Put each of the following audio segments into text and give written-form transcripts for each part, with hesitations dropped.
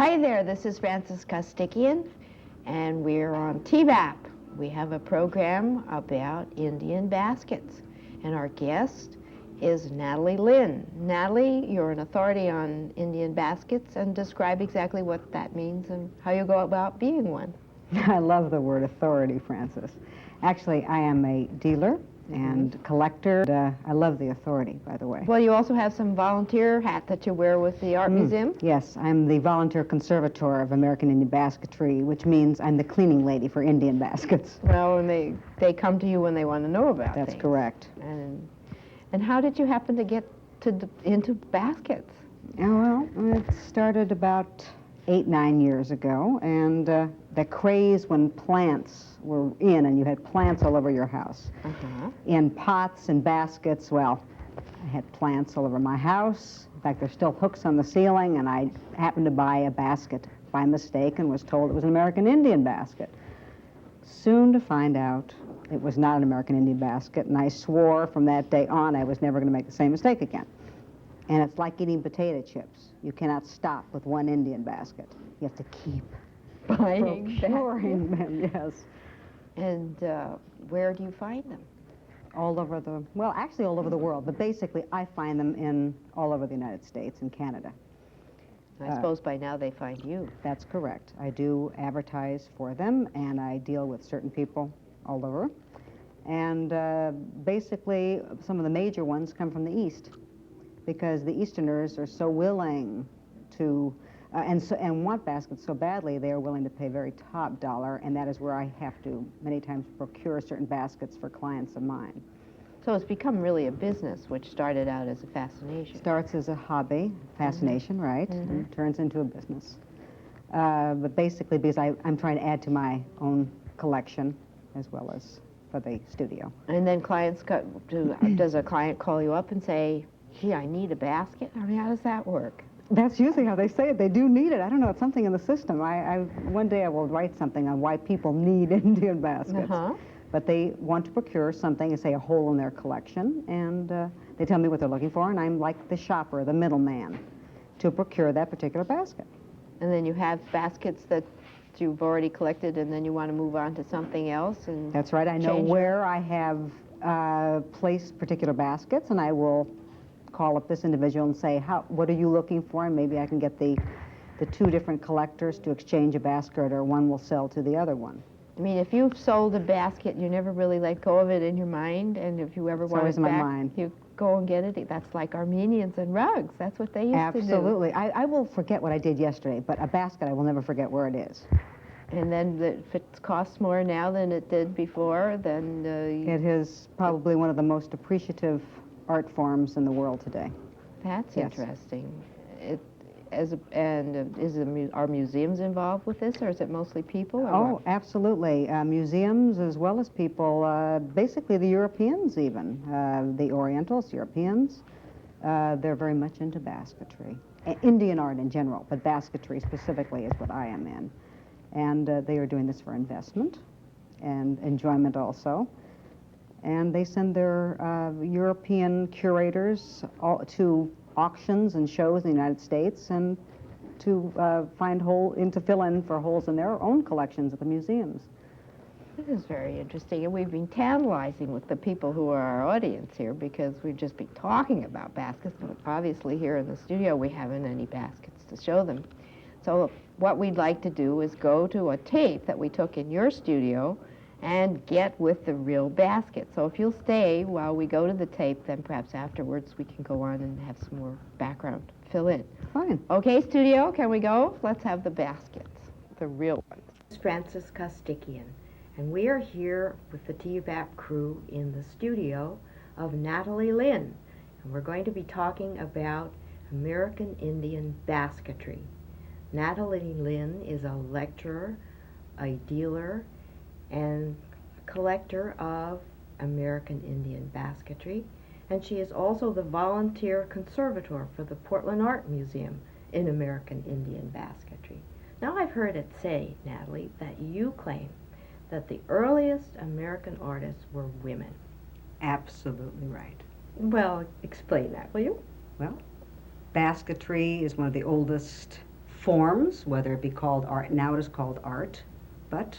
Hi there, this is Frances Costikyan, and we're on TVAP. We have a program about Indian baskets, and our guest is Natalie Linn. Natalie, you're an authority on Indian baskets, and describe exactly what that means and how you go about being one. I love the word authority, Frances. Actually, I am a dealer and collector. I love the authority, by the way. Well, you also have some volunteer hat that you wear with the Art Museum. Yes, I'm the volunteer conservator of American Indian basketry, which means I'm the cleaning lady for Indian baskets. Well, and they come to you when they want to know about That's things. correct. And how did you happen to get into baskets? Well, it started about 8-9 years ago, and the craze when plants were in, and you had plants all over your house, in pots and baskets. Well, I had plants all over my house. In fact, there's still hooks on the ceiling, and I happened to buy a basket by mistake and was told it was an American Indian basket. Soon to find out it was not an American Indian basket, and I swore from that day on I was never going to make the same mistake again. And it's like eating potato chips. You cannot stop with one Indian basket. You have to keep procuring them, yes. And where do you find them? All over well, actually all over the world, but basically I find them in all over the United States and Canada. I suppose by now they find you. That's correct. I do advertise for them, and I deal with certain people all over. And basically some of the major ones come from the East, because the Easterners are so willing to, and want baskets so badly, they are willing to pay very top dollar, and that is where I have to many times procure certain baskets for clients of mine. So it's become really a business, which started out as a fascination. Starts as a hobby, fascination, right, and turns into a business. But basically because I'm trying to add to my own collection as well as for the studio. And then clients does a client call you up and say, gee, I need a basket? I mean, how does that work? That's usually how they say it. They do need it. I don't know. It's something in the system. One day I will write something on why people need Indian baskets. But they want to procure something, say a hole in their collection, and they tell me what they're looking for, and I'm like the shopper, the middleman, to procure that particular basket. And then you have baskets that you've already collected, and then you want to move on to something else? And that's right. I know where I have placed particular baskets, and I will call up this individual and say, what are you looking for? And maybe I can get the two different collectors to exchange a basket, or one will sell to the other one. I mean, if you've sold a basket, you never really let go of it in your mind, and if you ever want it back, you go and get it. That's like Armenians and rugs. That's what they used to do. Absolutely. I will forget what I did yesterday, but a basket I will never forget where it is. And then if it costs more now than it did before, then... it is probably one of the most appreciative art forms in the world today. That's interesting. Are museums involved with this, or is it mostly people? Oh, absolutely. Museums as well as people, basically the Europeans even, the Orientals, Europeans, they're very much into basketry. Indian art in general, but basketry specifically is what I am in. And they are doing this for investment and enjoyment also. And they send their European curators to auctions and shows in the United States, and to fill in for holes in their own collections at the museums. This is very interesting, and we've been tantalizing with the people who are our audience here, because we've just been talking about baskets, but obviously here in the studio we haven't any baskets to show them. So what we'd like to do is go to a tape that we took in your studio and get with the real basket. So if you'll stay while we go to the tape, then perhaps afterwards we can go on and have some more background fill in. Fine. Okay, studio, can we go? Let's have the baskets, the real ones. It's Frances Costikyan, and we are here with the TVAP crew in the studio of Natalie Linn, and we're going to be talking about American Indian basketry. Natalie Linn is a lecturer, a dealer, and collector of American Indian basketry, and she is also the volunteer conservator for the Portland Art Museum in American Indian basketry. Now I've heard it say, Natalie, that you claim that the earliest American artists were women. Absolutely right. Well, explain that, will you? Well, basketry is one of the oldest forms, whether it be called art. Now it is called art, but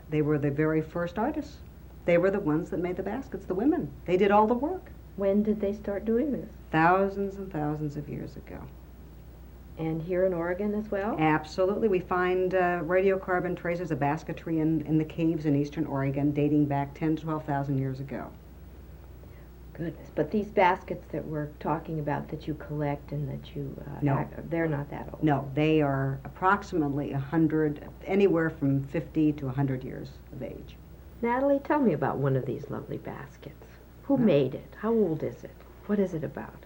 they were the very first artists. They were the ones that made the baskets, the women. They did all the work. When did they start doing this? Thousands and thousands of years ago. And here in Oregon as well? Absolutely. We find radiocarbon traces of basketry in the caves in eastern Oregon dating back 10 to 12,000 years ago. Goodness. But these baskets that we're talking about that you collect and that you... No. They're not that old? No, they are approximately 100, anywhere from 50 to 100 years of age. Natalie, tell me about one of these lovely baskets. Who made it? How old is it? What is it about?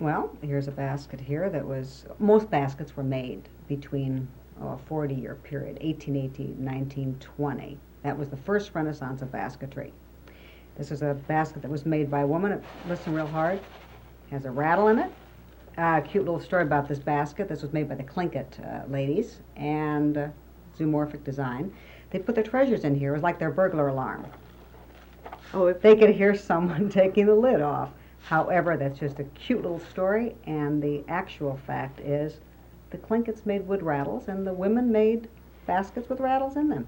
Well, here's a basket here that was, most baskets were made between a 40-year period, 1880 and 1920. That was the first renaissance of basketry. This is a basket that was made by a woman. Listen real hard. Has a rattle in it. Cute little story about this basket. This was made by the Tlingit ladies, and zoomorphic design. They put their treasures in here. It was like their burglar alarm. Oh, if They could hear someone taking the lid off. However, that's just a cute little story, and the actual fact is the Tlingits made wood rattles, and the women made baskets with rattles in them.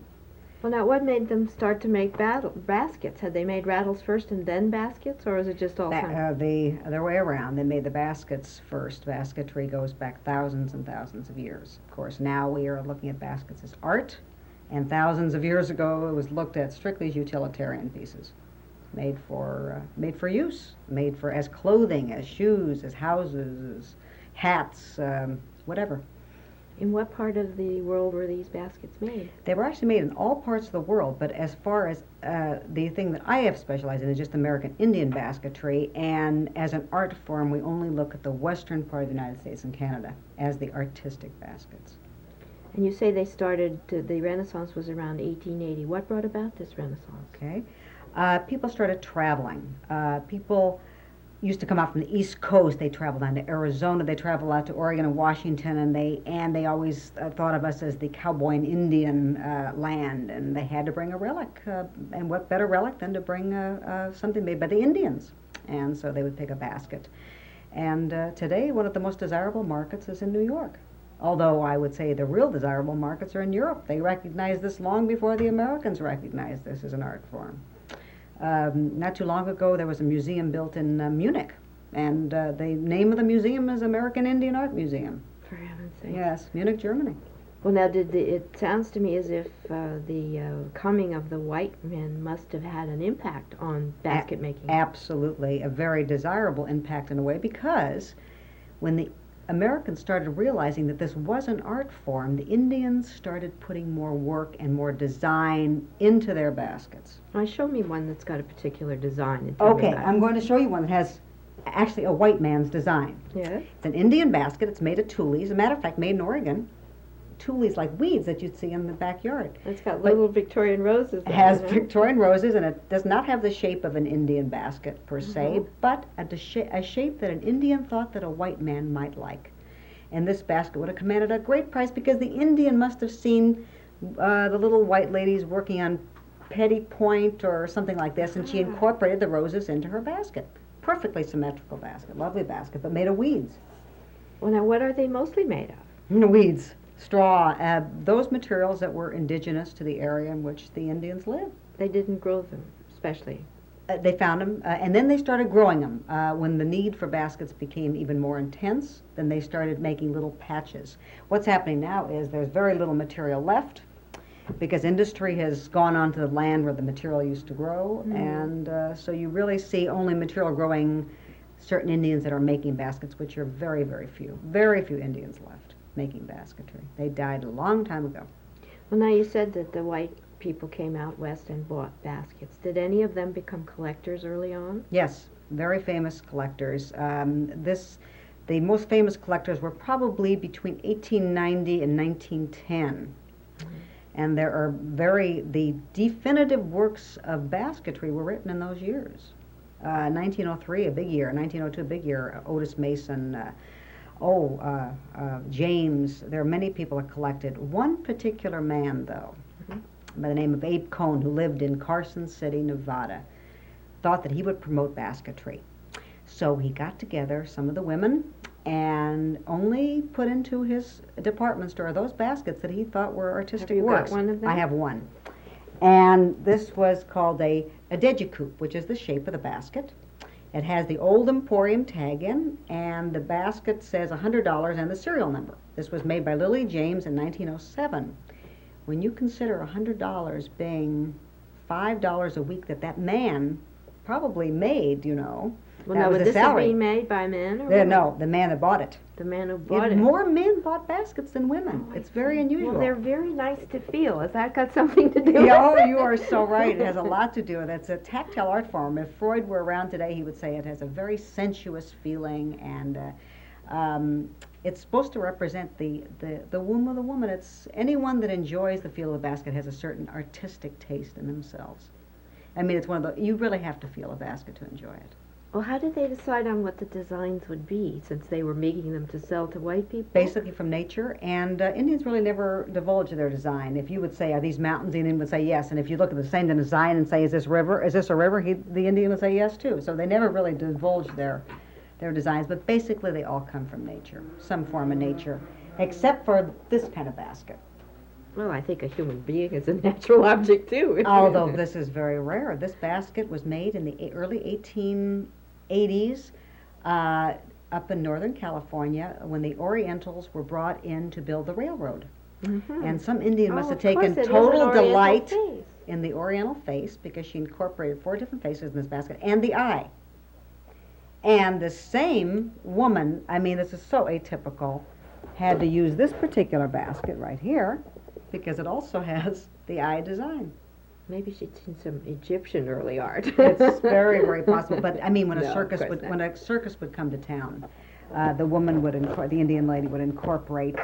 Well, now, what made them start to make baskets? Had they made rattles first and then baskets, or is it just all time? The other way around. They made the baskets first. Basketry goes back thousands and thousands of years. Of course, now we are looking at baskets as art, and thousands of years ago it was looked at strictly as utilitarian pieces. Made for use, made for as clothing, as shoes, as houses, as hats, whatever. In what part of the world were these baskets made? They were actually made in all parts of the world, but as far as the thing that I have specialized in is just American Indian basketry, and as an art form, we only look at the western part of the United States and Canada as the artistic baskets. And you say they started, the Renaissance was around 1880. What brought about this Renaissance? Okay. People started traveling. People used to come out from the East Coast. They traveled down to Arizona. They traveled out to Oregon and Washington, and they always thought of us as the cowboy and Indian land. And they had to bring a relic. And what better relic than to bring something made by the Indians? And so they would pick a basket. And today, one of the most desirable markets is in New York. Although I would say the real desirable markets are in Europe. They recognized this long before the Americans recognized this as an art form. Not too long ago, there was a museum built in Munich, and the name of the museum is American Indian Art Museum. For heaven's sake. Yes, Munich, Germany. Well, now, it sounds to me as if the coming of the white men must have had an impact on basket making. Absolutely, a very desirable impact in a way, because when the Americans started realizing that this was an art form, the Indians started putting more work and more design into their baskets. Now, show me one that's got a particular design. And tell me Okay, about it. I'm going to show you one that has actually a white man's design. Yes. It's an Indian basket. It's made of tules. As a matter of fact, made in Oregon. Tules like weeds that you'd see in the backyard. It's got little Victorian roses. It has huh? Victorian roses, and it does not have the shape of an Indian basket per se, but a shape that an Indian thought that a white man might like. And this basket would have commanded a great price because the Indian must have seen the little white ladies working on petty point or something like this, and she incorporated the roses into her basket. Perfectly symmetrical basket, lovely basket, but made of weeds. Well, now, what are they mostly made of? Weeds, straw, those materials that were indigenous to the area in which the Indians lived. They didn't grow them, especially. They found them, and then they started growing them. When the need for baskets became even more intense, then they started making little patches. What's happening now is there's very little material left because industry has gone onto the land where the material used to grow, and so you really see only material growing certain Indians that are making baskets, which are very, very few. Very few Indians left making basketry. They died a long time ago. Well, now, you said that the white people came out west and bought baskets. Did any of them become collectors early on? Yes, very famous collectors. The most famous collectors were probably between 1890 and 1910. And the definitive works of basketry were written in those years. 1903, a big year. 1902, a big year. Otis Mason, James. There are many people that collected. One particular man, though, by the name of Abe Cohn, who lived in Carson City, Nevada, thought that he would promote basketry. So he got together some of the women and only put into his department store those baskets that he thought were artistic Have you works. got one of them? I have one. And this was called a dejecoupe, which is the shape of the basket. It has the old Emporium tag in, and the basket says $100 and the serial number. This was made by Lily James in 1907. When you consider $100 being $5 a week that man probably made, you know, Well, that now, was would the this have salary. been made by men or women? No, the man that bought it. The man who bought it. More men bought baskets than women. Oh, It's very unusual. Well, they're very nice to feel. Has that got something to do with it? Oh, you are so right. It has a lot to do with it. It's a tactile art form. If Freud were around today, he would say it has a very sensuous feeling, and it's supposed to represent the womb of the woman. It's anyone that enjoys the feel of the basket has a certain artistic taste in themselves. I mean, it's one of the, you really have to feel a basket to enjoy it. Well, how did they decide on what the designs would be, since they were making them to sell to white people? Basically from nature, and Indians really never divulged their design. If you would say, are these mountains, the Indian would say yes, and if you look at the same design and say, is this a river, the Indian would say yes too. So they never really divulged their designs, but basically they all come from nature, some form of nature, except for this kind of basket. Well, I think a human being is a natural object too. Although this is very rare. This basket was made in the early 1880s up in Northern California when the Orientals were brought in to build the railroad. Mm-hmm. And some Indian must have of course taken it is an total Oriental delight face. in the Oriental face, because she incorporated 4 different faces in this basket, and the eye. And the same woman, I mean, this is so atypical, had to use this particular basket right here because it also has the eye design. Maybe she'd seen some Egyptian early art. It's very, very possible. But I mean, when No, a circus of course not. when a circus would come to town, the woman would the Indian lady would incorporate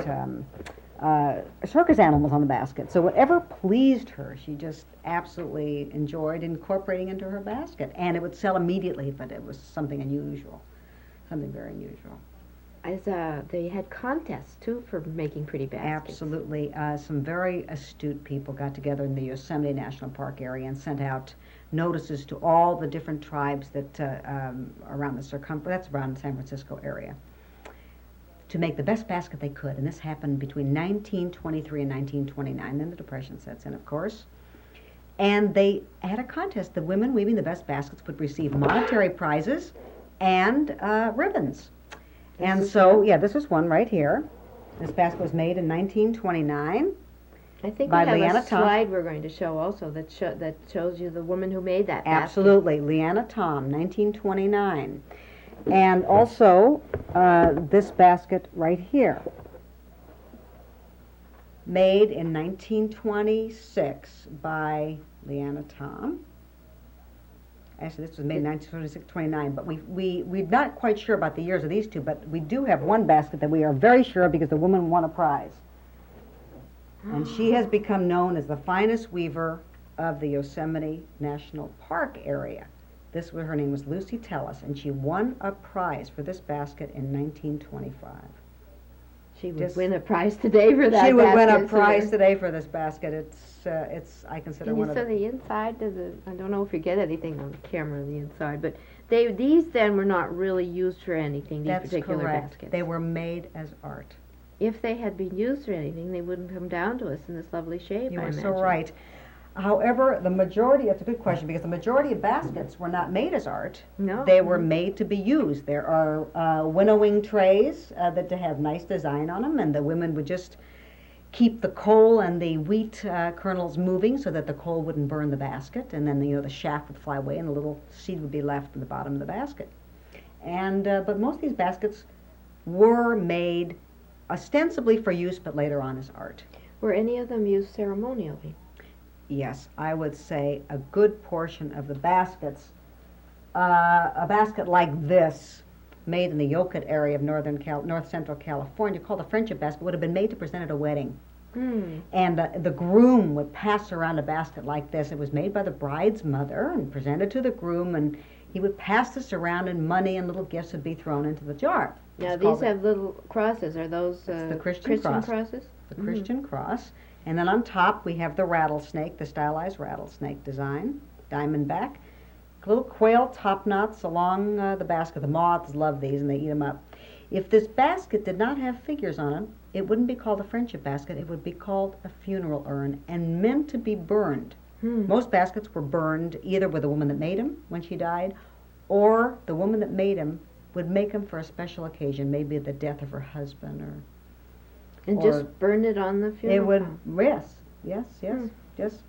circus animals on the basket. So whatever pleased her, she just absolutely enjoyed incorporating into her basket, and it would sell immediately. But it was something unusual, something very unusual. They had contests too for making pretty baskets. Absolutely. Some very astute people got together in the Yosemite National Park area and sent out notices to all the different tribes that around the circumference, that's around the San Francisco area, to make the best basket they could. And this happened between 1923 and 1929. Then the Depression sets in, of course. And they had a contest. The women weaving the best baskets would receive monetary prizes and ribbons. And so, yeah, this is one right here. This basket was made in 1929. I think by we have Leanna a Tom. slide we're going to show also that shows you the woman who made that basket. Absolutely. Leanna Tom, 1929. And also this basket right here, made in 1926 by Leanna Tom. Actually, this was made in 1926-29, but we're not quite sure about the years of these two, but we do have one basket that we are very sure of because the woman won a prize. And she has become known as the finest weaver of the Yosemite National Park area. Her name was Lucy Tellis, and she won a prize for this basket in 1925. She would win a prize today for that. She would win a basket, prize today for this basket. It's I consider Can one you of see the inside? I don't know if you get anything on camera on the inside, but these then were not really used for anything. These That's particular correct. baskets. They were made as art. If they had been used for anything, they wouldn't come down to us in this lovely shape. You I are so imagine. right. However, the majority, that's a good question, because the majority of baskets were not made as art. No. They were made to be used. There are winnowing trays that have nice design on them, and the women would just keep the coal and the wheat kernels moving so that the coal wouldn't burn the basket, and then the shaft would fly away and a little seed would be left in the bottom of the basket. And but most of these baskets were made ostensibly for use, but later on as art. Were any of them used ceremonially? Yes, I would say a good portion of the baskets, a basket like this, made in the Yokutt area of north central California, called a friendship basket, would have been made to present at a wedding. And the groom would pass around a basket like this. It was made by the bride's mother and presented to the groom, and he would pass this around, and money and little gifts would be thrown into the jar. Now these have little crosses. Are those the Christian crosses? The Christian cross. And then on top we have the rattlesnake, the stylized rattlesnake design, diamond back. Little quail top knots along the basket. The moths love these and they eat them up. If this basket did not have figures on it, it wouldn't be called a friendship basket. It would be called a funeral urn and meant to be burned. Most baskets were burned either with the woman that made them when she died, or the woman that made them would make them for a special occasion, maybe the death of her husband or just burn it on the funeral. It would, yes, just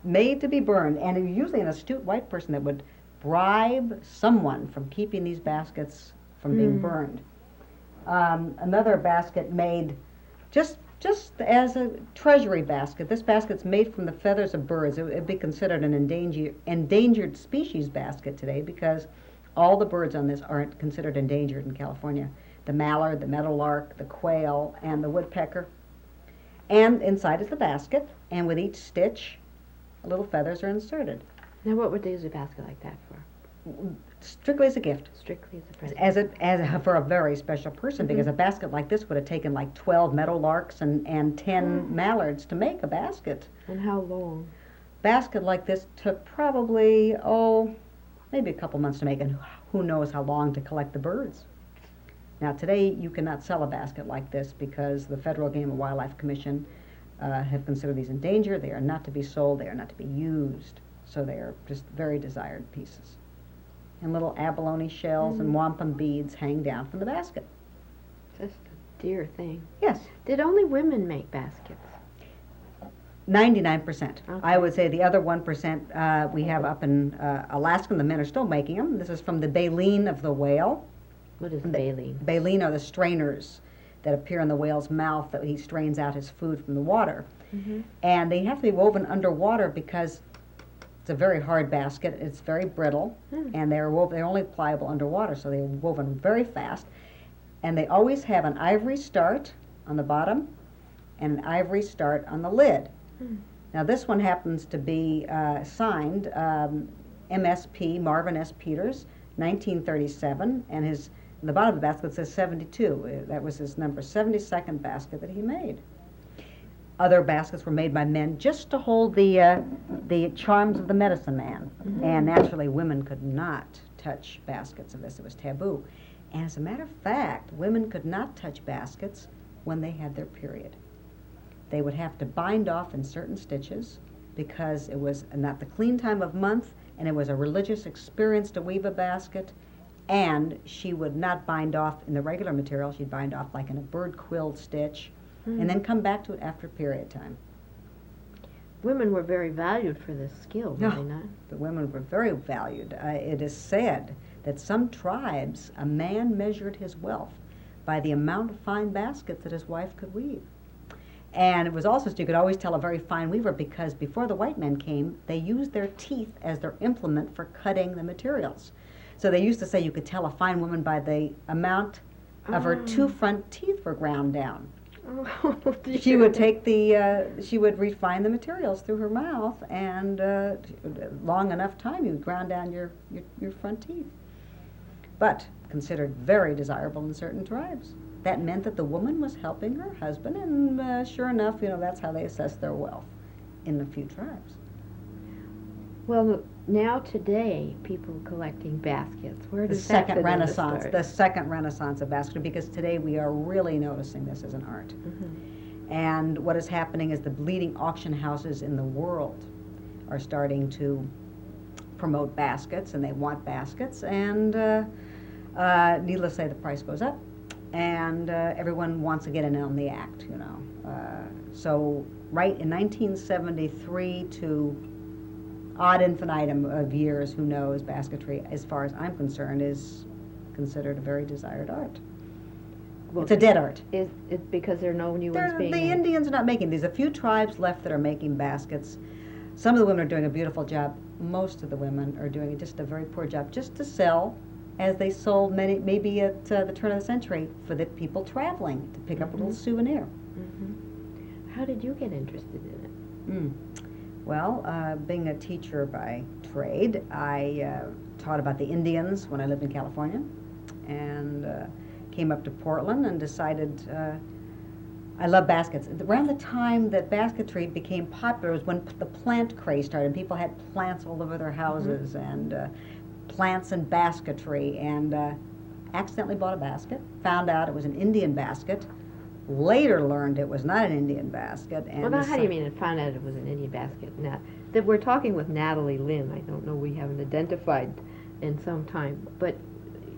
made to be burned. And it was usually an astute white person that would bribe someone from keeping these baskets from being burned. Another basket made just as a treasury basket. This basket's made from the feathers of birds. It would be considered an endangered species basket today because all the birds on this aren't considered endangered in California. The mallard, the meadowlark, the quail, and the woodpecker. And inside is the basket, and with each stitch, little feathers are inserted. Now, what would they use a basket like that for? Strictly as a gift. Strictly as a present. For a very special person, because a basket like this would have taken like 12 meadowlarks and 10 mallards to make a basket. And how long? Basket like this took probably, maybe a couple months to make, and who knows how long to collect the birds. Now today you cannot sell a basket like this because the Federal Game and Wildlife Commission have considered these endangered. They are not to be sold, they are not to be used, so they are just very desired pieces. And little abalone shells and wampum beads hang down from the basket. Just a dear thing. Yes. Did only women make baskets? 99%. Okay. I would say the other 1% we have up in Alaska, and the men are still making them. This is from the baleen of the whale. What is baleen? Baleen are the strainers that appear in the whale's mouth that he strains out his food from the water. And they have to be woven underwater because it's a very hard basket. It's very brittle, and they're only pliable underwater, so they're woven very fast. And they always have an ivory start on the bottom and an ivory start on the lid. Now this one happens to be signed MSP, Marvin S. Peters, 1937, and the bottom of the basket says 72. That was his number 72nd basket that he made. Other baskets were made by men just to hold the charms of the medicine man. And naturally, women could not touch baskets of this. It was taboo. And as a matter of fact, women could not touch baskets when they had their period. They would have to bind off in certain stitches because it was not the clean time of month, and it was a religious experience to weave a basket. And she would not bind off in the regular material. She'd bind off like in a bird quilled stitch, and then come back to it after period time. Women were very valued for this skill, were they not? The women were very valued. It is said that some tribes, a man measured his wealth by the amount of fine baskets that his wife could weave. And it was also, you could always tell a very fine weaver because before the white men came, they used their teeth as their implement for cutting the materials. So they used to say you could tell a fine woman by the amount of her two front teeth were ground down. She would take she would refine the materials through her mouth, and long enough time you would ground down your front teeth. But considered very desirable in certain tribes. That meant that the woman was helping her husband, and sure enough, that's how they assessed their wealth in a few tribes. Well, now today, people collecting baskets. Where does the second renaissance of basketry, because today we are really noticing this as an art. And what is happening is the leading auction houses in the world are starting to promote baskets, and they want baskets, and needless to say, the price goes up, and everyone wants to get in on the act, So right in 1973 to ad infinitum of years, who knows, basketry, as far as I'm concerned, is considered a very desired art. Well, it's a dead art. Is it because there are no new ones being The made? Indians are not making these. A few tribes left that are making baskets. Some of the women are doing a beautiful job. Most of the women are doing just a very poor job, just to sell, as they sold maybe at the turn of the century for the people traveling to pick up a little souvenir. How did you get interested in it? Well, being a teacher by trade, I taught about the Indians when I lived in California, and came up to Portland and decided I love baskets. Around the time that basketry became popular was when the plant craze started. People had plants all over their houses, and plants and basketry, and accidentally bought a basket, found out it was an Indian basket, later learned it was not an Indian basket. And well, now, how do you mean it found out it was an Indian basket? Now, that we're talking with Natalie Linn. I don't know, we haven't identified in some time, but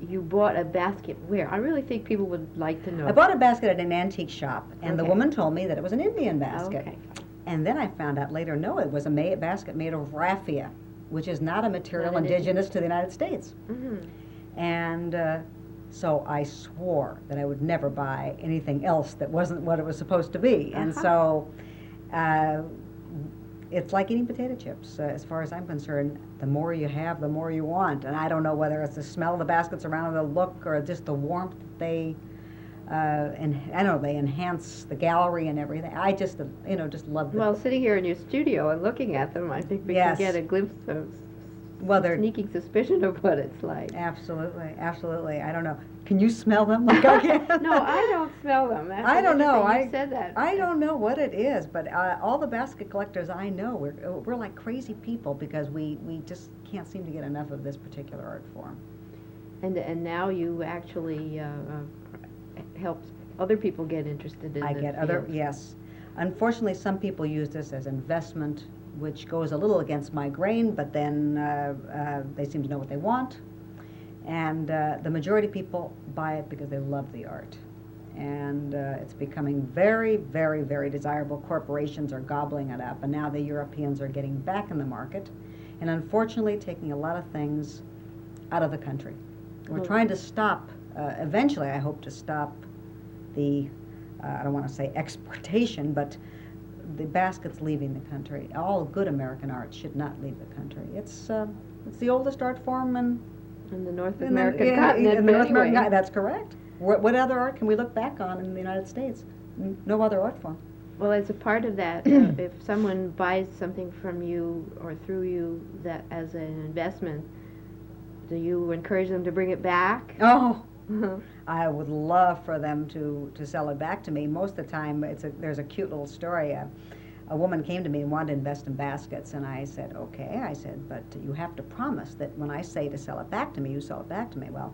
you bought a basket where? I really think people would like to know. I bought a basket at an antique shop, and the Okay. woman told me that it was an Indian basket. Okay. And then I found out later, no, it was a basket made of raffia, which is not a material Not an indigenous to the United States. Mm-hmm. And so I swore that I would never buy anything else that wasn't what it was supposed to be. And so it's like eating potato chips. As far as I'm concerned, the more you have, the more you want. And I don't know whether it's the smell of the baskets around, the look, or just the warmth they, and I don't know, they enhance the gallery and everything. I just, just love them. Well, sitting here in your studio and looking at them, I think we Yes. can get a glimpse of They're sneaking suspicion of what it's like. absolutely, absolutely. I don't know. Can you smell them like I can? No, I don't smell them. That's I don't know. interesting you said that. I don't know what it is, but all the basket collectors I know, we're like crazy people because we just can't seem to get enough of this particular art form. And now you actually help other people get interested in I the get field. yes. Unfortunately, some people use this as investment, which goes a little against my grain, but then they seem to know what they want. And the majority of people buy it because they love the art. And it's becoming very, very, very desirable. Corporations are gobbling it up, and now the Europeans are getting back in the market, and unfortunately taking a lot of things out of the country. We're trying to stop, eventually I hope to stop the, I don't want to say exportation, but the baskets leaving the country. All good American art should not leave the country. It's the oldest art form In the North American continent, in the North anyway. American, that's correct. What other art can we look back on in the United States? No other art form. Well, as a part of that, if someone buys something from you or through you that as an investment, do you encourage them to bring it back? Oh, I would love for them to sell it back to me. Most of the time, there's a cute little story. A woman came to me and wanted to invest in baskets, and I said, okay. I said, but you have to promise that when I say to sell it back to me, you sell it back to me. Well,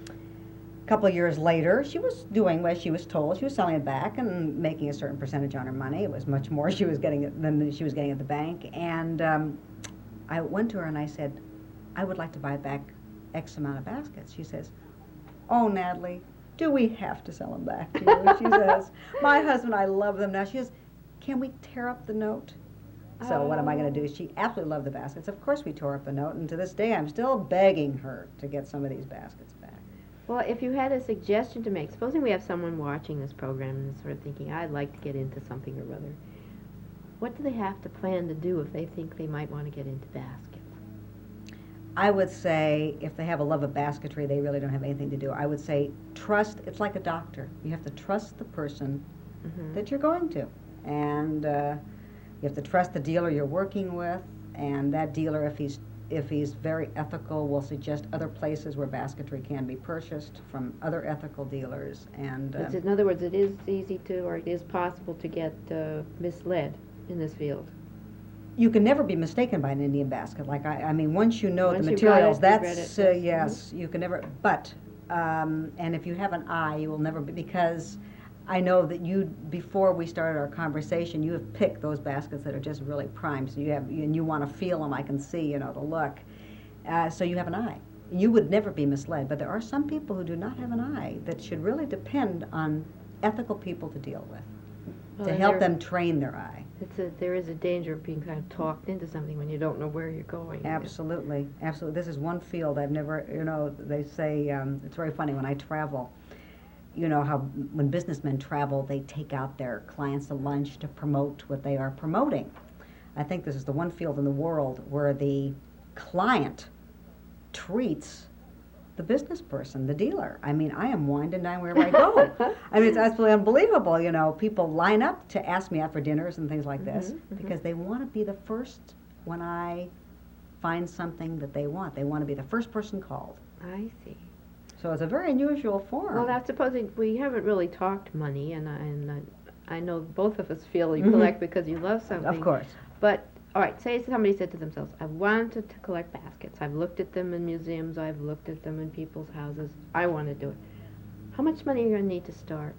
a couple of years later, she was doing what she was told. She was selling it back and making a certain percentage on her money. It was much more she was getting than she was getting at the bank. And I went to her and I said, I would like to buy back X amount of baskets. She says, oh, Natalie, do we have to sell them back to you? She says, my husband, I love them now. She says, can we tear up the note? So what am I going to do? She absolutely loved the baskets. Of course we tore up the note, and to this day I'm still begging her to get some of these baskets back. Well, if you had a suggestion to make, supposing we have someone watching this program and is sort of thinking, I'd like to get into something or other, what do they have to plan to do if they think they might want to get into baskets? I would say if they have a love of basketry, they really don't have anything to do. I would say trust. It's like a doctor. You have to trust the person that you're going to. And you have to trust the dealer you're working with, and that dealer, if he's very ethical, will suggest other places where basketry can be purchased from other ethical dealers. And In other words, it is easy to, or it is possible to get misled in this field. you can never be mistaken by an Indian basket. Like I mean, once you know Once the you've read materials, it, you've read that's it, yes, you can never. But and if you have an eye, you will never be, because I know that you, before we started our conversation, you have picked those baskets that are just really prime. So you have, and you want to feel them. I can see, you know, the look. So you have an eye. You would never be misled. But there are some people who do not have an eye that should really depend on ethical people to deal with, to help them train their eye. There is a danger of being kind of talked into something when you don't know where you're going. Absolutely, absolutely. This is one field I've never, you know, they say, it's very funny when I travel, you know how when businessmen travel, they take out their clients to lunch to promote what they are promoting. I think this is the one field in the world where the client treats the business person, the dealer. I mean, I am wined and dined wherever I go. I mean, it's absolutely unbelievable. You know, people line up to ask me out for dinners and things like this because they want to be the first when I find something that they want. They want to be the first person called. I see. So it's a very unusual form. Well, now supposing we haven't really talked money, and I know both of us feel you collect because you love something. Of course. But all right, say somebody said to themselves, I wanted to collect baskets. I've looked at them in museums. I've looked at them in people's houses. I want to do it. How much money are you going to need to start?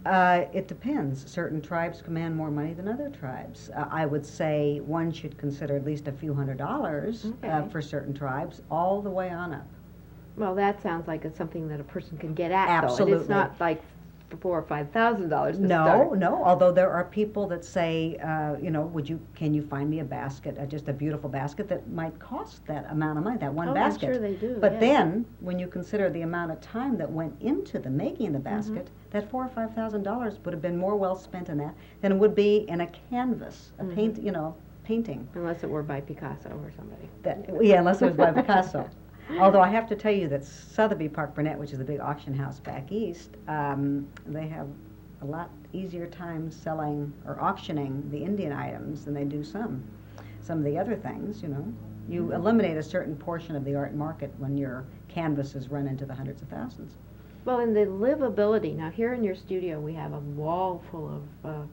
It depends. Certain tribes command more money than other tribes. I would say one should consider at least a few $100s Okay. for certain tribes, all the way on up. Well, that sounds like it's something that a person can get at, Absolutely. though. It's not like $4,000 or $5,000 to No, start. no. Although there are people that say, can you find me a basket, just a beautiful basket that might cost that amount of money, that one basket. I'm sure they do. But yeah. then, when you consider the amount of time that went into the making of the basket, that $4,000 or $5,000 would have been more well spent in that than it would be in a canvas, a painting. Unless it were by Picasso or somebody. Yeah, unless it was by Picasso. Although I have to tell you that Sotheby Park Burnett, which is the big auction house back east, they have a lot easier time selling or auctioning the Indian items than they do some of the other things, You eliminate a certain portion of the art market when your canvases run into the hundreds of thousands. Well, and the livability. Now, here in your studio, we have a wall full of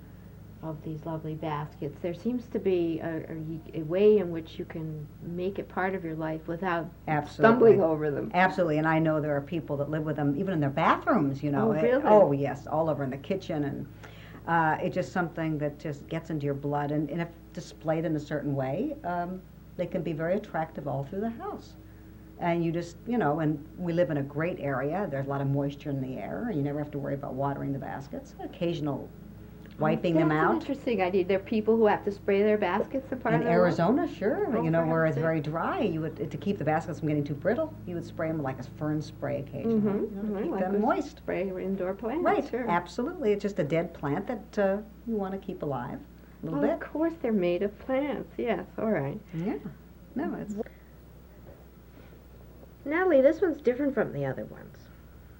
these lovely baskets. There seems to be a way in which you can make it part of your life without stumbling over them. Absolutely, and I know there are people that live with them even in their bathrooms, Oh, really? Oh, yes, all over in the kitchen, and it's just something that just gets into your blood, and if displayed in a certain way, they can be very attractive all through the house. And you just, and we live in a great area. There's a lot of moisture in the air, and you never have to worry about watering the baskets. Occasional wiping them out. That's an interesting idea. There are people who have to spray their baskets in part of In the Arizona, sure. Oh, Where it's perhaps, very dry, you would to keep the baskets from getting too brittle, you would spray them like a fern spray occasionally, to keep like them moist. Spray indoor plants. Right, Sure. absolutely. It's just a dead plant that you want to keep alive a little Well, bit. of course they're made of plants. Yes, all right. Yeah. No, it's Natalie, this one's different from the other ones.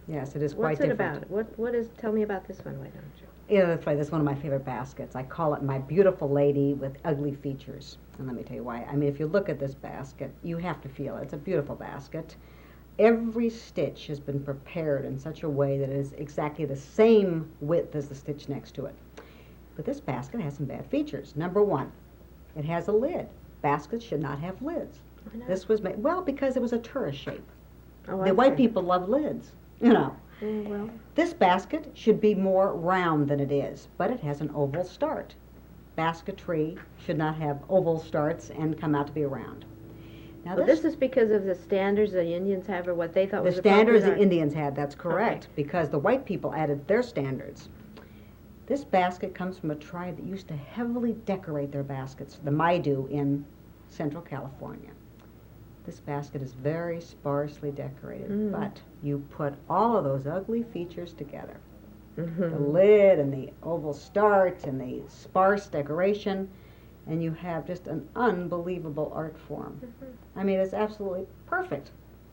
yes, it is quite What's it different. about? What is? Tell me about this one. Why don't you? Yeah, that's right. That's one of my favorite baskets. I call it my beautiful lady with ugly features. And let me tell you why. I mean, if you look at this basket, you have to feel it. It's a beautiful basket. Every stitch has been prepared in such a way that it is exactly the same width as the stitch next to it. But this basket has some bad features. Number one, it has a lid. Baskets should not have lids. Why not? This was made, well, because it was a tourist shape. Oh, The white people love lids, Oh, well. This basket should be more round than it is, but it has an oval start. Basketry should not have oval starts and come out to be round. Now Well, this is because of the standards the Indians have, or what they thought the was standards the appropriate Indians had, that's correct, Okay. because the white people added their standards. This basket comes from a tribe that used to heavily decorate their baskets, the Maidu in Central California. This basket is very sparsely decorated, but you put all of those ugly features together. The lid and the oval start and the sparse decoration, and you have just an unbelievable art form. I mean, it's absolutely perfect.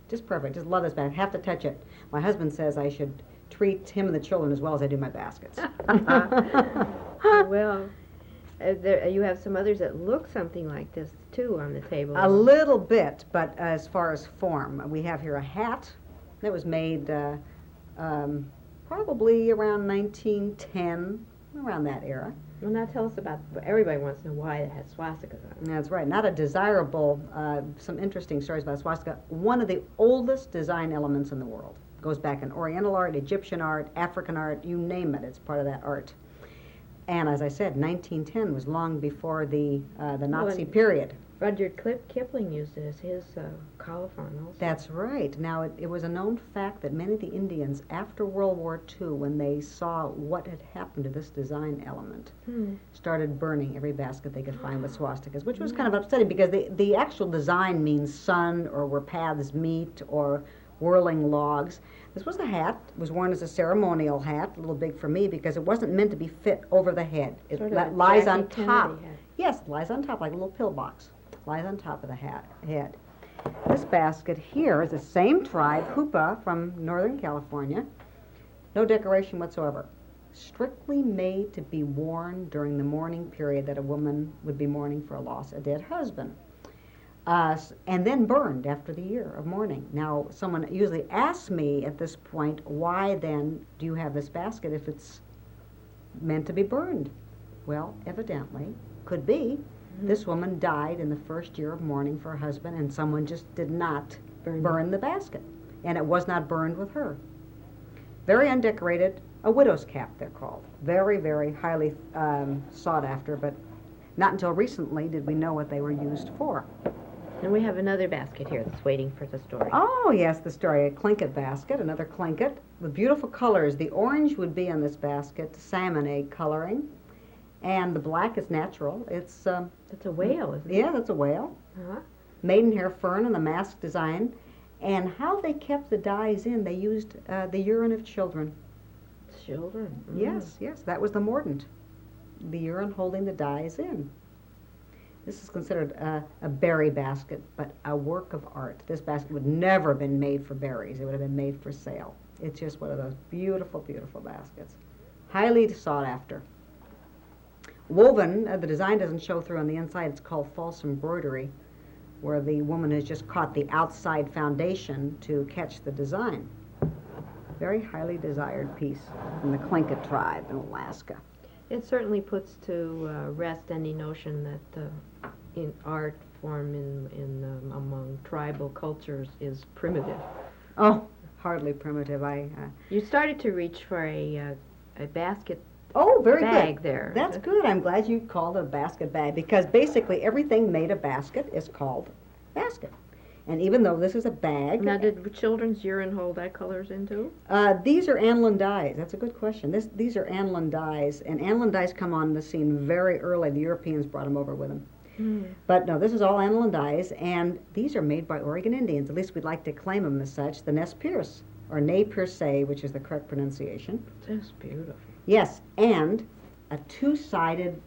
Just perfect. Just love this basket. Have to touch it. My husband says I should treat him and the children as well as I do my baskets. Well, you have some others that look something like this, too, on the table. A little bit, but as far as form, we have here a hat that was made probably around 1910, around that era. Well, now tell us about, everybody wants to know why it has swastikas on it. That's right. Not a desirable, some interesting stories about swastika. One of the oldest design elements in the world. Goes back in Oriental art, Egyptian art, African art, you name it, it's part of that art. And as I said, 1910 was long before the Nazi period. Rudyard Kipling used it as his colophon also. That's right. Now, it was a known fact that many of the Indians, after World War II, when they saw what had happened to this design element, started burning every basket they could find with swastikas, which was kind of upsetting because the actual design means sun or where paths meet or whirling logs. This was a hat. It was worn as a ceremonial hat, a little big for me because it wasn't meant to be fit over the head. It Sort of a lies on Jackie top. Kennedy hat. Yes, it lies on top like a little pillbox. Lies on top of the head. This basket here is the same tribe, Hupa, from Northern California. No decoration whatsoever. Strictly made to be worn during the mourning period that a woman would be mourning for a loss, a dead husband. And then burned after the year of mourning. Now, someone usually asks me at this point, why then do you have this basket if it's meant to be burned? Well, evidently, could be this woman died in the first year of mourning for her husband, and someone just did not burn the basket, and it was not burned with her. Very undecorated, a widow's cap they're called. Very, very highly sought after, but not until recently did we know what they were used for. And we have another basket here that's waiting for the story. Oh, yes, the story. A Tlingit basket, another Tlingit, with beautiful colors. The orange would be on this basket, salmon egg coloring, and the black is natural. It's a whale, isn't it? Yeah, that's a whale. Uh-huh. Maidenhair fern and the mask design. And how they kept the dyes in, they used the urine of children. Children? Mm. Yes, yes, that was the mordant. The urine holding the dyes in. This is considered a berry basket, but a work of art. This basket would never have been made for berries. It would have been made for sale. It's just one of those beautiful, beautiful baskets. Highly sought after. Woven, the design doesn't show through on the inside. It's called false embroidery, where the woman has just caught the outside foundation to catch the design. Very highly desired piece from the Tlingit tribe in Alaska. It certainly puts to rest any notion that in art form among tribal cultures is primitive. Oh, hardly primitive. You started to reach for a basket. Oh, very bag good. There. That's good. I'm glad you called it a basket bag, because basically everything made of basket is called basket. And even though this is a bag... Now, did children's urine hold that colors into? These are aniline dyes. That's a good question. These are aniline dyes, and aniline dyes come on the scene very early. The Europeans brought them over with them. Mm. But no, this is all aniline dyes, and these are made by Oregon Indians. At least we'd like to claim them as such. The Nez Perce, or Nez Perce, which is the correct pronunciation. That's beautiful. Yes, and a two-sided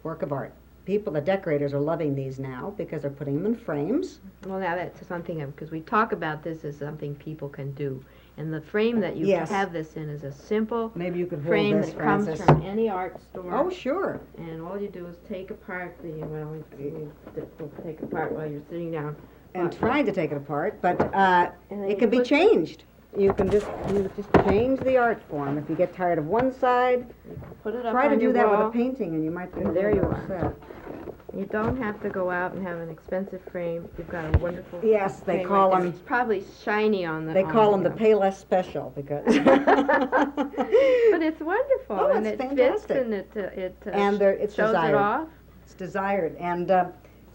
work of art. The decorators are loving these now because they're putting them in frames. Well, now that's something, because we talk about this as something people can do. And the frame that you have this in is a simple Maybe you could hold frame this, that comes Frances. from any art store. Oh, sure. And all you do is take apart it's difficult to take apart while you're sitting down. And trying to take it apart, but it can be changed. You just change the art form. If you get tired of one side, put it up try to on do your that wall. with a painting, and you might be There you upset. are. You don't have to go out and have an expensive frame. You've got a wonderful Yes, they frame call right there. them... It's probably shiny on the... They call them the Payless Special, because... But it's wonderful. Oh, and it's it fantastic. fits, and it it's shows desired. it off. It's desired. And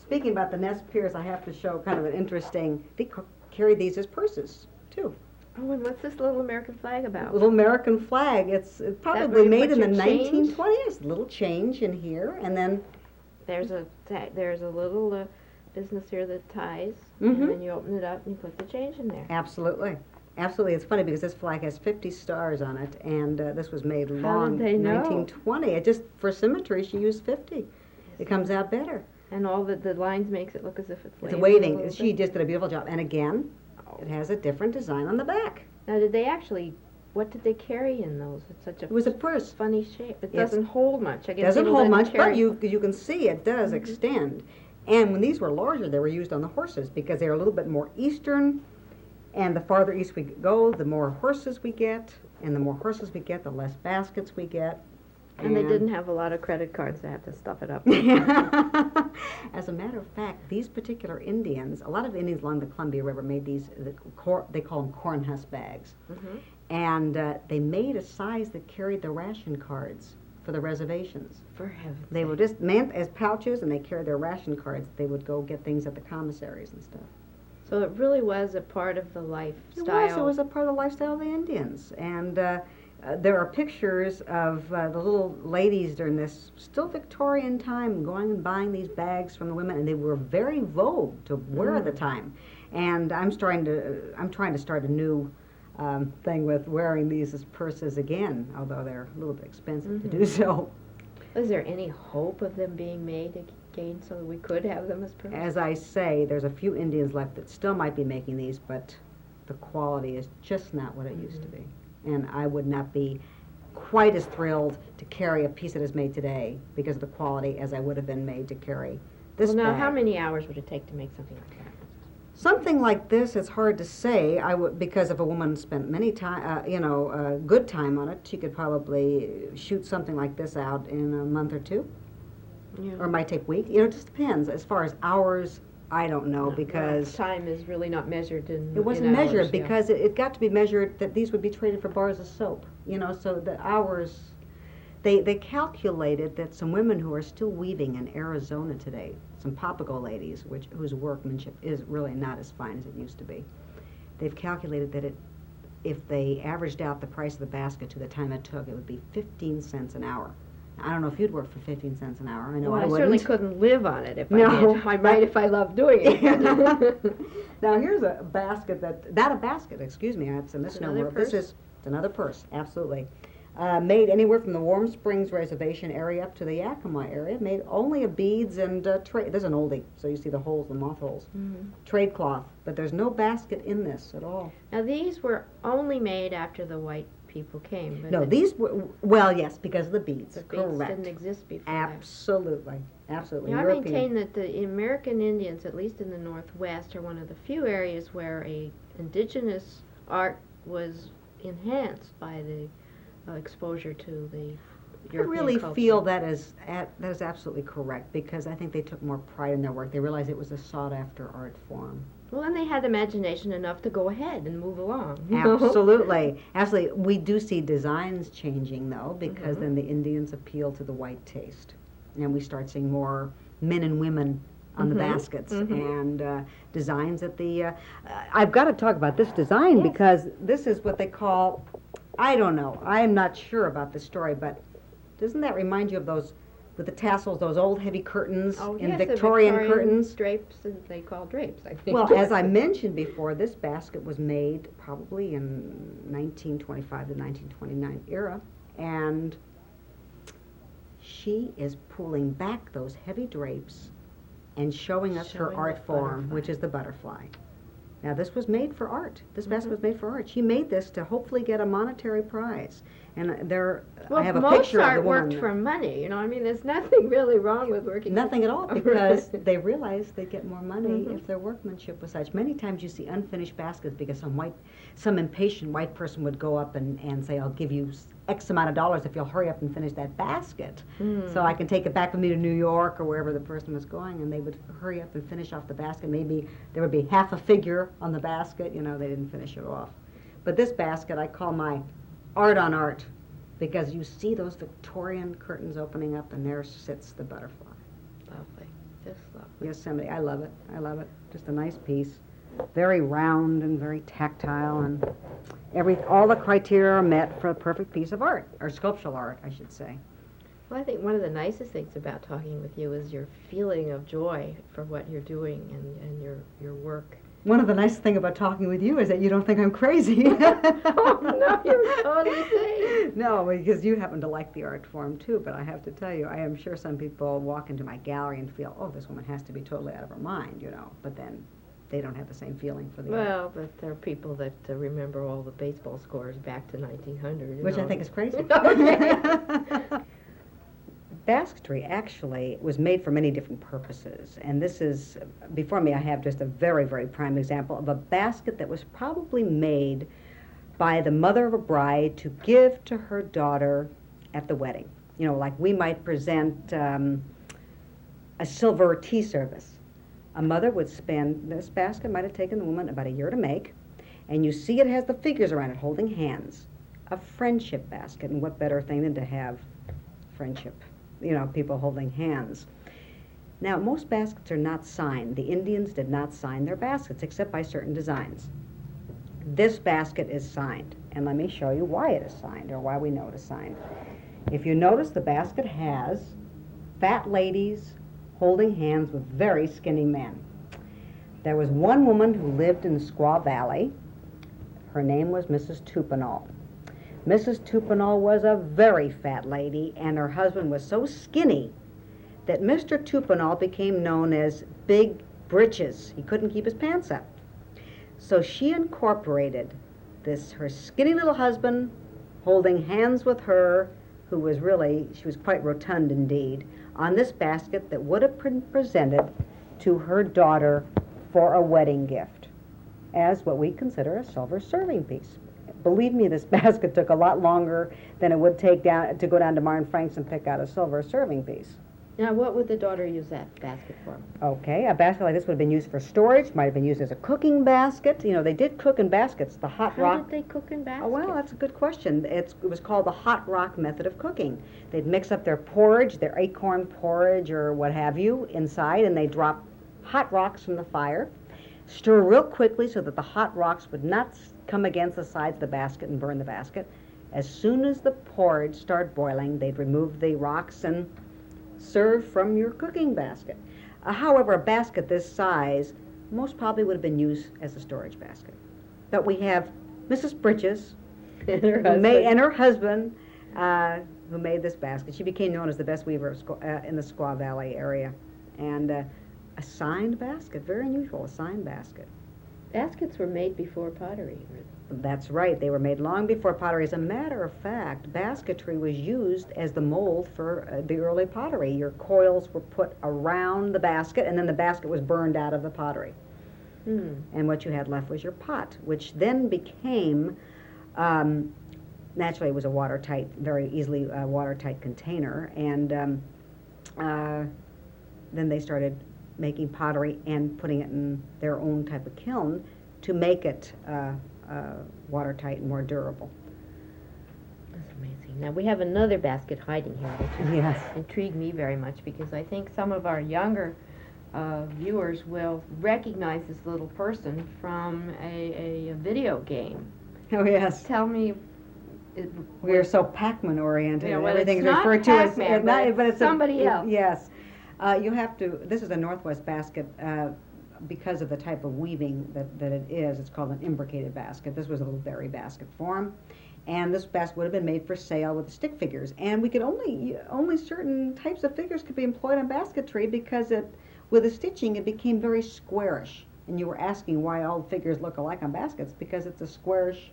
speaking about the Nez Perce, I have to show kind of an interesting... They carry these as purses, too. Oh, and what's this little American flag about? Little American flag. It's probably where you made put in the your change? 1920s. Little change in here, and then... There's a little business here that ties, Mm-hmm. and then you open it up and you put the change in there. Absolutely. Absolutely. It's funny because this flag has 50 stars on it, and this was made How did they know? 1920. It just, for symmetry, she used 50. It comes out better. And all the lines makes it look as if it's It's waving. waving. She just did a beautiful job. And again, it has a different design on the back. Now, what did they carry in those? It's such a It was a purse. funny shape. It Yes. doesn't hold much. I guess Doesn't people hold didn't much, carry- but you can see it does extend. And when these were larger, they were used on the horses because they're a little bit more eastern. And the farther east we go, the more horses we get. And the more horses we get, the less baskets we get. And they didn't have a lot of credit cards. They had to stuff it up. As a matter of fact, these particular Indians, a lot of Indians along the Columbia River made these, they call them corn husk bags. Mm-hmm. And they made a size that carried the ration cards for the reservations. For heaven's They were sake. just meant as pouches, and they carried their ration cards. They would go get things at the commissaries and stuff. So it really was a part of the lifestyle. It was a part of the lifestyle of the Indians. And there are pictures of the little ladies during this still Victorian time going and buying these bags from the women, and they were very vogue to wear at the time. And I'm trying to start a new thing with wearing these as purses again, although they're a little bit expensive to do so. Is there any hope of them being made again so that we could have them as purses? As I say, there's a few Indians left that still might be making these, but the quality is just not what it used to be. And I would not be quite as thrilled to carry a piece that is made today because of the quality as I would have been made to carry this Well, now, bag. how many hours would it take to make something like that? Something like this, it's hard to say. Because if a woman spent good time on it, she could probably shoot something like this out in a month or two. or it might take weeks. You know, it just depends. As far as hours, I don't know, because time is really not measured it wasn't measured because it got to be measured that these would be traded for bars of soap. You know, so the hours. They calculated that some women who are still weaving in Arizona today, some Papago ladies, whose workmanship is really not as fine as it used to be, they've calculated that if they averaged out the price of the basket to the time it took, it would be 15 cents an hour. I don't know if you'd work for 15 cents an hour. I know I wouldn't. Certainly couldn't live on it if I did. I might if I loved doing it. Now here's a basket excuse me, that's a misnomer. This is another purse, absolutely. Made anywhere from the Warm Springs Reservation area up to the Yakima area. Made only of beads and trade. There's an oldie, so you see the holes, the moth holes. Trade cloth, but there's no basket in this at all. Now these were only made after the white people came. But no, these were, well, yes, because of the beads. The beads didn't exist before. Absolutely, absolutely. Now, I maintain that the American Indians, at least in the Northwest, are one of the few areas where indigenous art was enhanced by the exposure to the European I really culture. feel that is absolutely correct, because I think they took more pride in their work. They realized it was a sought-after art form. Well, and they had imagination enough to go ahead and move along. Absolutely. Absolutely. We do see designs changing, though, because then the Indians appeal to the white taste. And we start seeing more men and women on the baskets and designs at the... I've got to talk about this design because this is what they call... I don't know. I am not sure about the story, but doesn't that remind you of those, with the tassels, those old heavy curtains Yes, Victorian curtains? Drapes, they call drapes, I think. Well, as I mentioned before, this basket was made probably in 1925 to 1929 era, and she is pulling back those heavy drapes and showing us her art form, which is the butterfly. Now, this was made for art. This basket was made for art. She made this to hopefully get a monetary prize. And I have a picture of the woman. Mozart worked for money, you know. I mean, there's nothing really wrong with working. Nothing at all, because they realized they'd get more money if their workmanship was such. Many times you see unfinished baskets because some impatient white person would go up and say, I'll give you X amount of dollars if you'll hurry up and finish that basket, so I can take it back with me to New York or wherever the person was going, and they would hurry up and finish off the basket. Maybe there would be half a figure on the basket, you know, they didn't finish it off. But this basket I call my art on art, because you see those Victorian curtains opening up and there sits the butterfly. Lovely, just lovely. Yosemite, I love it, I love it. Just a nice piece. Very round and very tactile, and all the criteria are met for a perfect piece of art, or sculptural art, I should say. Well, I think one of the nicest things about talking with you is your feeling of joy for what you're doing and your work. One of the nice things about talking with you is that you don't think I'm crazy. Oh, no, you're totally safe. No, because you happen to like the art form too, but I have to tell you, I am sure some people walk into my gallery and feel, oh, this woman has to be totally out of her mind, you know, but then they don't have the same feeling for the art. Well, but there are people that remember all the baseball scores back to 1900. Which I think is crazy. Basketry actually was made for many different purposes, and this is, before me I have just a very, very prime example of a basket that was probably made by the mother of a bride to give to her daughter at the wedding. You know, like we might present a silver tea service. A mother would spend, this basket might have taken the woman about a year to make, and you see it has the figures around it holding hands. A friendship basket, and what better thing than to have friendship, you know, people holding hands. Now, most baskets are not signed. The Indians did not sign their baskets except by certain designs. This basket is signed, and let me show you why it is signed, or why we know it is signed. If you notice, the basket has fat ladies holding hands with very skinny men. There was one woman who lived in the Squaw Valley. Her name was Mrs. Tupinall. Mrs. Tupinall was a very fat lady, and her husband was so skinny that Mr. Tupinall became known as Big Britches. He couldn't keep his pants up. So she incorporated her skinny little husband holding hands with her, who was really, she was quite rotund indeed, on this basket that would have been presented to her daughter for a wedding gift as what we consider a silver serving piece. Believe me, this basket took a lot longer than it would take to go down to Martin Frank's and pick out a silver serving piece. Now, what would the daughter use that basket for? Okay, a basket like this would have been used for storage, might have been used as a cooking basket. You know, they did cook in baskets. The hot rock. How did they cook in baskets? Oh, well, that's a good question. It was called the hot rock method of cooking. They'd mix up their porridge, their acorn porridge or what have you, inside, and they'd drop hot rocks from the fire, stir real quickly so that the hot rocks would not come against the sides of the basket and burn the basket. As soon as the porridge started boiling, they'd remove the rocks and serve from your cooking basket. However, a basket this size most probably would have been used as a storage basket. But we have Mrs. Bridges and her husband who made this basket. She became known as the best weaver in the Squaw Valley area. And a signed basket, very unusual, a signed basket. Baskets were made before pottery. That's right. They were made long before pottery. As a matter of fact, basketry was used as the mold for the early pottery. Your coils were put around the basket, and then the basket was burned out of the pottery. And what you had left was your pot, which then became, naturally it was a watertight, very easily watertight container, and then they started making pottery and putting it in their own type of kiln to make it watertight and more durable. That's amazing. Now, we have another basket hiding here, which intrigued me very much, because I think some of our younger viewers will recognize this little person from a video game. Oh, yes. Tell me. We are so Pac-Man oriented. Yeah, well, everything's it's not referred Pac-Man, to as but it's somebody else. Yes. You have to, this is a Northwest basket because of the type of weaving that it is. It's called an imbricated basket. This was a little berry basket form. And this basket would have been made for sale with the stick figures. And we could only certain types of figures could be employed on basketry because with the stitching it became very squarish. And you were asking why all figures look alike on baskets, because it's a squarish.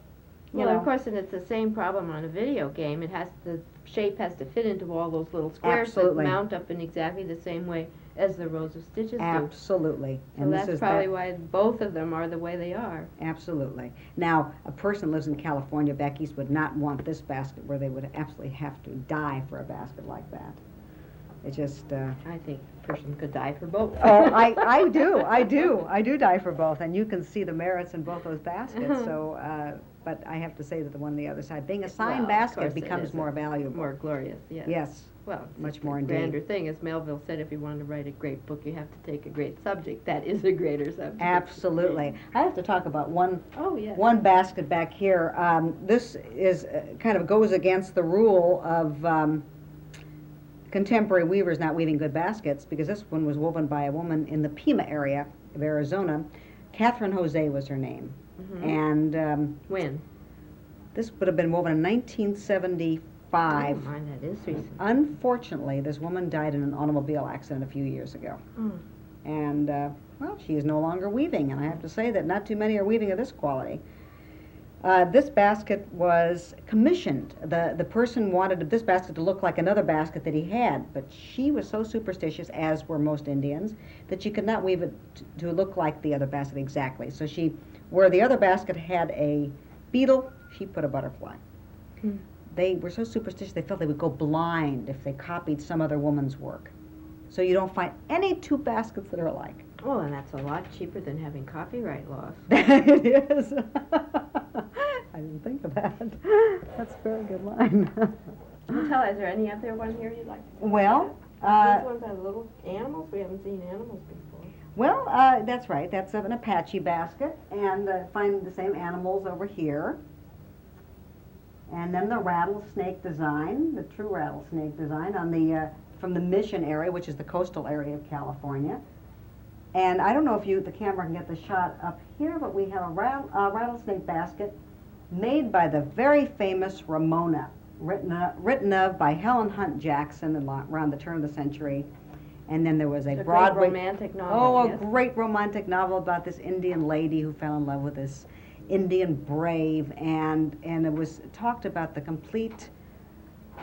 Well, of course, and it's the same problem on a video game. The shape has to fit into all those little squares that mount up in exactly the same way as the rows of stitches do. Absolutely. So and that's probably why both of them are the way they are. Absolutely. Now, a person who lives in California, back east, would not want this basket where they would absolutely have to die for a basket like that. It just... I think a person could die for both. Oh, I do die for both, and you can see the merits in both those baskets. So, but I have to say that the one on the other side, being a signed basket, becomes more valuable. More glorious, yes. Yes. Well, much more indeed. Grander thing, as Melville said, if you want to write a great book, you have to take a great subject. That is a greater subject. Absolutely. I have to talk about one basket back here. This is kind of goes against the rule of contemporary weavers not weaving good baskets, because this one was woven by a woman in the Pima area of Arizona. Catherine Jose was her name. And when? This would have been woven in 1975. Oh, mine, that is recent. Unfortunately, this woman died in an automobile accident a few years ago. And, well, she is no longer weaving, and I have to say that not too many are weaving of this quality. This basket was commissioned. The person wanted this basket to look like another basket that he had, but she was so superstitious, as were most Indians, that she could not weave it to look like the other basket exactly. So she, where the other basket had a beetle, she put a butterfly. They were so superstitious they felt they would go blind if they copied some other woman's work. So you don't find any two baskets that are alike. Oh, and that's a lot cheaper than having copyright laws. It is. I didn't think of that. That's a very good line. Tell us, is there any other one here you'd like to see? Well, these ones have little animals. We haven't seen animals before. Well, that's right. That's an Apache basket, and find the same animals over here. And then the rattlesnake design, the true rattlesnake design on the from the Mission area, which is the coastal area of California. And I don't know if the camera can get the shot up here, but we have a rattlesnake basket made by the very famous Ramona, written of by Helen Hunt Jackson around the turn of the century. And then there was a Broadway romantic novel. Oh, a great romantic novel about this Indian lady who fell in love with this Indian brave, and it was talked about the complete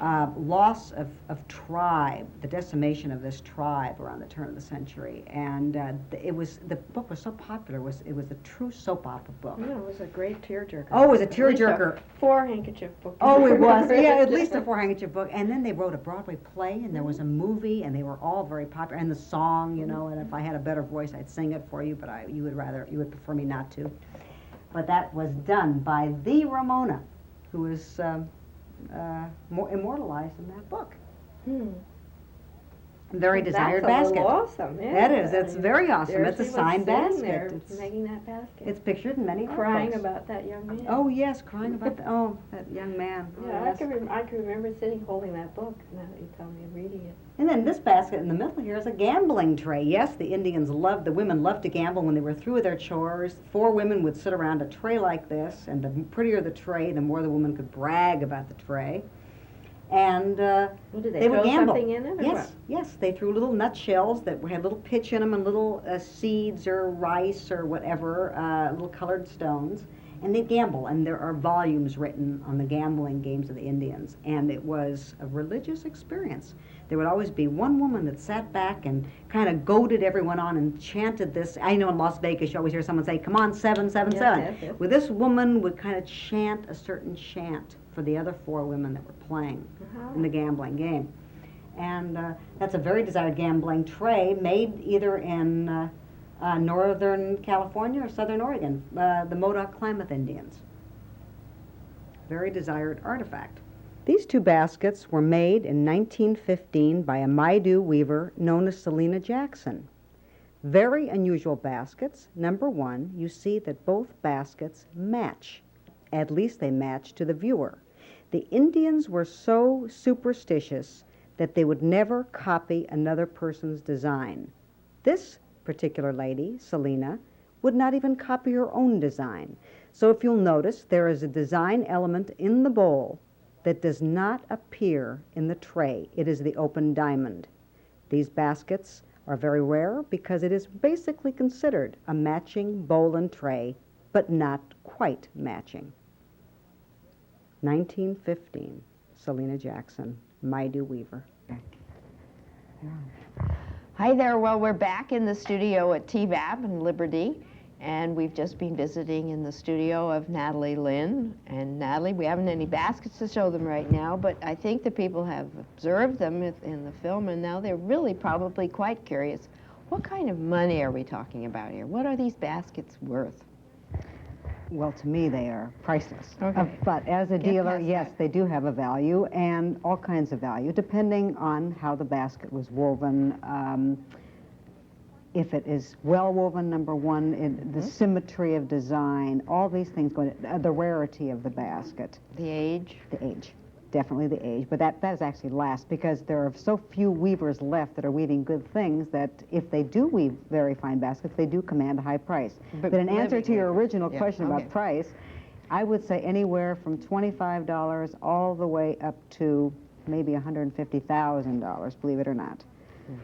loss of tribe, the decimation of this tribe around the turn of the century, and the book was so popular. It was a true soap opera book. Yeah, it was a great tearjerker. Oh, it was a tearjerker. Four handkerchief book. Oh, it was. Yeah, at least a four handkerchief book. And then they wrote a Broadway play, and there was a movie, and they were all very popular. And the song, you know. And if I had a better voice, I'd sing it for you, but you would prefer me not to. But that was done by the Ramona, who is immortalized in that book. Very desired basket. That's awesome. Yeah. That is. It's very awesome. It's a signed basket. There making that basket. It's pictured in many crying books. about that young man. Oh yes, crying about that young man. Yeah, Oh, I yes. can remember sitting holding that book. Now that you tell me and reading it. And then this basket in the middle here is a gambling tray. Yes, the women loved to gamble when they were through with their chores. 4 women would sit around a tray like this, and the prettier the tray, the more the woman could brag about the tray. And Did they would throw gamble. something in it? Or Yes, what? yes. They threw little nutshells that had little pitch in them and little seeds or rice or whatever, little colored stones. And they'd gamble, and there are volumes written on the gambling games of the Indians. And it was a religious experience. There would always be one woman that sat back and kind of goaded everyone on and chanted this. I know in Las Vegas you always hear someone say, "Come on, 7, 7, 7." Yes. Well, this woman would kind of chant a certain chant for the other 4 women that were playing in the gambling game. And that's a very desired gambling tray made either in Northern California or Southern Oregon, the Modoc-Klamath Indians. Very desired artifact. These 2 baskets were made in 1915 by a Maidu weaver known as Selina Jackson. Very unusual baskets. Number 1, you see that both baskets match. At least they match to the viewer. The Indians were so superstitious that they would never copy another person's design. This particular lady, Selina, would not even copy her own design. So if you'll notice, there is a design element in the bowl that does not appear in the tray. It is the open diamond. These baskets are very rare because it is basically considered a matching bowl and tray, but not quite matching. 1915, Selina Jackson, Maidu weaver. Hi there. Well, we're back in the studio at TVAP in Liberty, and we've just been visiting in the studio of Natalie Linn. And Natalie, we haven't any baskets to show them right now, but I think the people have observed them in the film, and now they're really probably quite curious. What kind of money are we talking about here? What are these baskets worth? Well, to me, they are priceless. Okay. But as a Get dealer, past yes, that. they do have a value, and all kinds of value, depending on how the basket was woven. If it is well woven, number 1, the symmetry of design, all these things go into the rarity of the basket. The age? The age. Definitely the age, but that is actually last because there are so few weavers left that are weaving good things that if they do weave very fine baskets, they do command a high price. But in answer to your original question about price, I would say anywhere from $25 all the way up to maybe $150,000, believe it or not.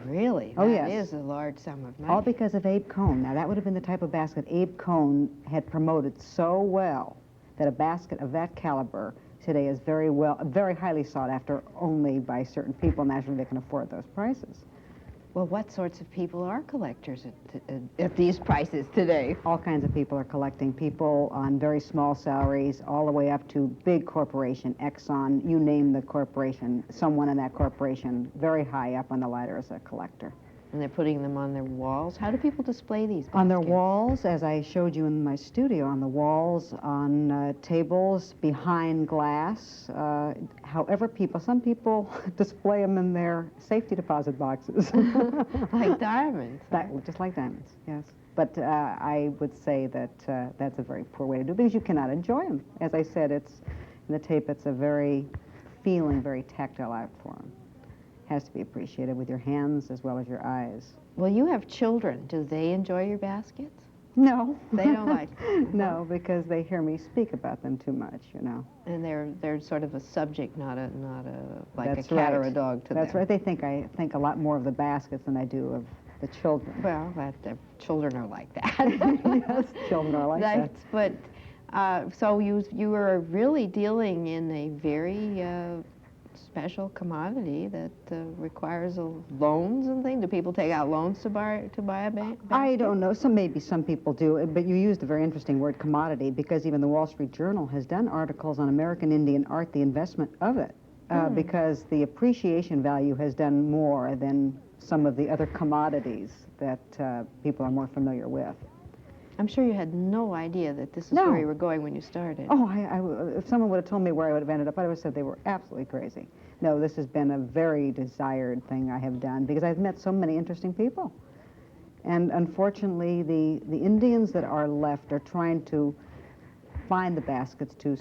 Really? Oh, That yes. is a large sum of money. All because of Abe Cohn. Now, that would have been the type of basket Abe Cohn had promoted so well that a basket of that caliber today is very highly sought after only by certain people. Naturally, they can afford those prices. Well, what sorts of people are collectors at these prices today? All kinds of people are collecting. People on very small salaries, all the way up to big corporation, Exxon, you name the corporation, someone in that corporation, very high up on the ladder as a collector. And they're putting them on their walls. How do people display these baskets? On their walls, as I showed you in my studio, on the walls, on tables, behind glass. However, some people display them in their safety deposit boxes. Like diamonds. Just like diamonds, yes. But I would say that that's a very poor way to do it because you cannot enjoy them. As I said, in the tape, it's a very tactile art form. Has to be appreciated with your hands as well as your eyes. Well, you have children. Do they enjoy your baskets? No. They don't like them. No, because they hear me speak about them too much, you know. And they're sort of a subject, not a like That's a cat right. or a dog to them. That's right. They think I think a lot more of the baskets than I do of the children. Well, the children are like that. Yes, children are like that. But so you are really dealing in a very special commodity that requires loans and things? Do people take out loans to buy a basket? I don't know. Maybe some people do, but you used a very interesting word, commodity, because even the Wall Street Journal has done articles on American Indian art, the investment of it, because the appreciation value has done more than some of the other commodities that people are more familiar with. I'm sure you had no idea that this is where you were going when you started. Oh, if someone would have told me where I would have ended up, I would have said they were absolutely crazy. No, this has been a very desired thing I have done because I've met so many interesting people. And unfortunately, the Indians that are left are trying to find the baskets to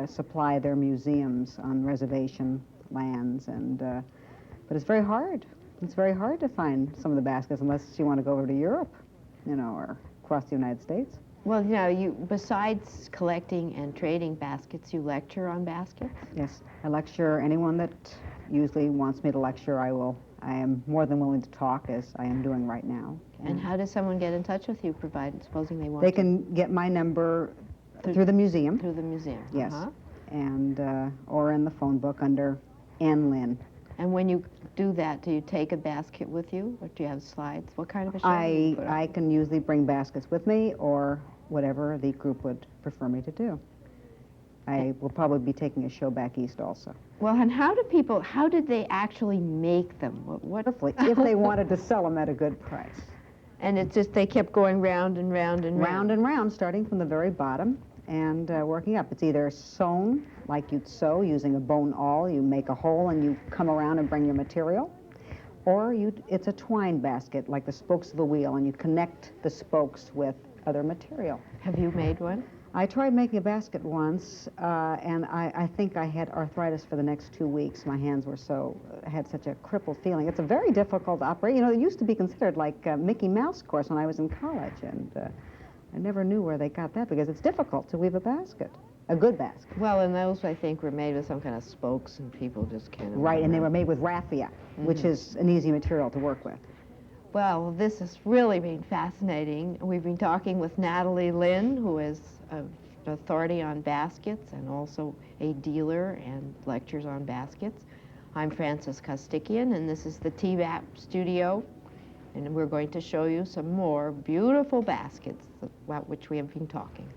supply their museums on reservation lands, but it's very hard. It's very hard to find some of the baskets unless you want to go over to Europe, or across the United States. Well, you besides collecting and trading baskets, you lecture on baskets? Yes, I lecture. Anyone that usually wants me to lecture, I am more than willing to talk, as I am doing right now. And how does someone get in touch with you, supposing they want They to? can get my number through the museum. Through the museum, yes. And or in the phone book under Ann Linn. And when you do that, do you take a basket with you, or do you have slides? What kind of a show do you put on? I can usually bring baskets with me, or whatever the group would prefer me to do. I will probably be taking a show back east also. Well, and how did they actually make them? What if they wanted to sell them at a good price. And it's just they kept going round and round and round? Round and round, starting from the very bottom and working up. It's either sewn, like you'd sew using a bone awl. You make a hole and you come around and bring your material. Or it's a twine basket, like the spokes of a wheel, and you connect the spokes with other material. Have you made one? I tried making a basket once, and I think I had arthritis for the next 2 weeks. My hands were had such a crippled feeling. It's a very difficult operation. It used to be considered like a Mickey Mouse course when I was in college, and I never knew where they got that because it's difficult to weave a basket, a good basket. Well, and those, I think, were made with some kind of spokes, and people just kind of... Right, and they were made with raffia, which is an easy material to work with. Well, this has really been fascinating. We've been talking with Natalie Linn, who is an authority on baskets and also a dealer and lectures on baskets. I'm Frances Costikyan, and this is the TVAP studio, and we're going to show you some more beautiful baskets about which we have been talking.